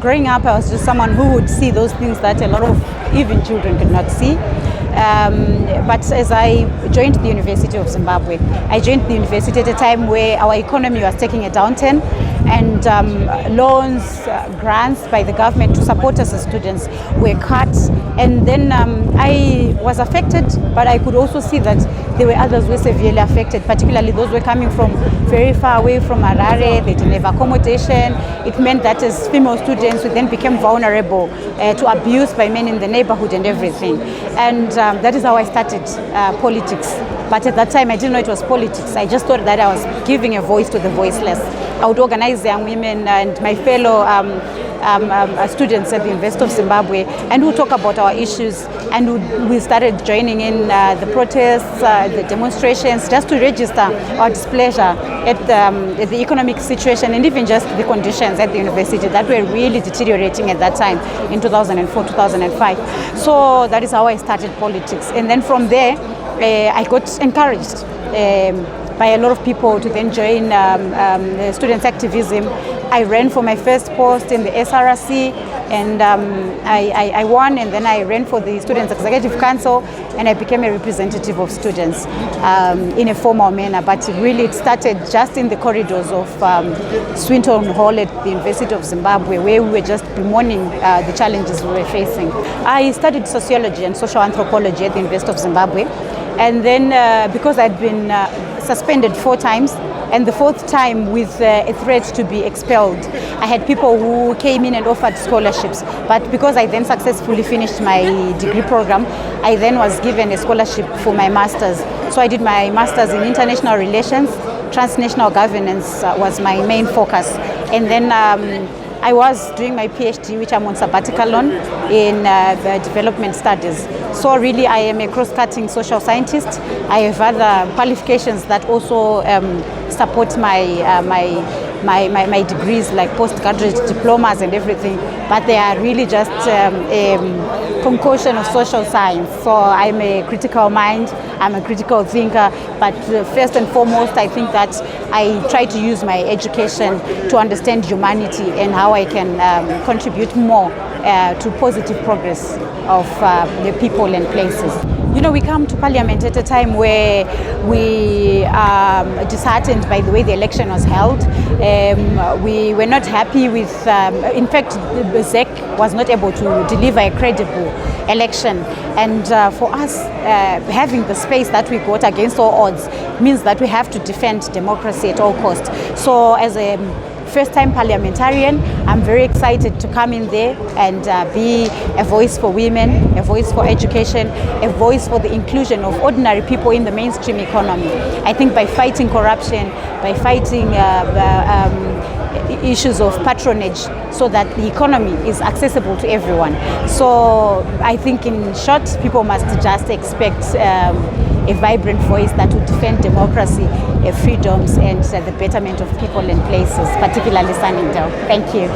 Growing up, I was just someone who would see those things that a lot of even children could not see. But as I joined the University of Zimbabwe, I joined the university at a time where our economy was taking a downturn, and loans, grants by the government to support us as students were cut. And then I was affected, but I could also see that there were others who were severely affected, particularly those who were coming from very far away from Harare. They didn't have accommodation. It meant that as female students, we then became vulnerable to abuse by men in the neighborhood and everything. And that is how I started politics. But at that time, I didn't know it was politics. I just thought that I was giving a voice to the voiceless. I would organize young women and my fellow students at the University of Zimbabwe, and we'll talk about our issues. And we started joining in the protests, the demonstrations, just to register our displeasure at the economic situation and even just the conditions at the university that were really deteriorating at that time in 2004, 2005. So that is how I started politics. And then from there, I got encouraged by a lot of people to then join students' activism. I ran for my first post in the SRC, and I won, and then I ran for the Students' Executive Council, and I became a representative of students in a formal manner. But really it started just in the corridors of Swinton Hall at the University of Zimbabwe, where we were just bemoaning the challenges we were facing. I studied sociology and social anthropology at the University of Zimbabwe. And then because I'd been suspended 4 times, and the 4th time with a threat to be expelled, I had people who came in and offered scholarships. But because I then successfully finished my degree program, I then was given a scholarship for my master's. So I did my master's in international relations. Transnational governance was my main focus. And then I was doing my PhD, which I'm on sabbatical on, in the development studies. So really I am a cross-cutting social scientist. I have other qualifications that also support my degrees, like postgraduate diplomas and everything, but they are really just a concoction of social science. So I'm a critical mind, I'm a critical thinker, but first and foremost, I think that I try to use my education to understand humanity and how I can contribute more to positive progress of the people and places. You know, we come to Parliament at a time where we are disheartened by the way the election was held. We were not happy with, in fact, the ZEC was not able to deliver a credible election. And for us, having the space that we got against all odds means that we have to defend democracy at all costs. So as a first-time parliamentarian, I'm very excited to come in there and be a voice for women, a voice for education, a voice for the inclusion of ordinary people in the mainstream economy. I think by fighting corruption, by fighting issues of patronage, so that the economy is accessible to everyone. So I think in short, people must just expect a vibrant voice that would defend democracy, freedoms, and the betterment of people and places, particularly Sunningdale. Thank you.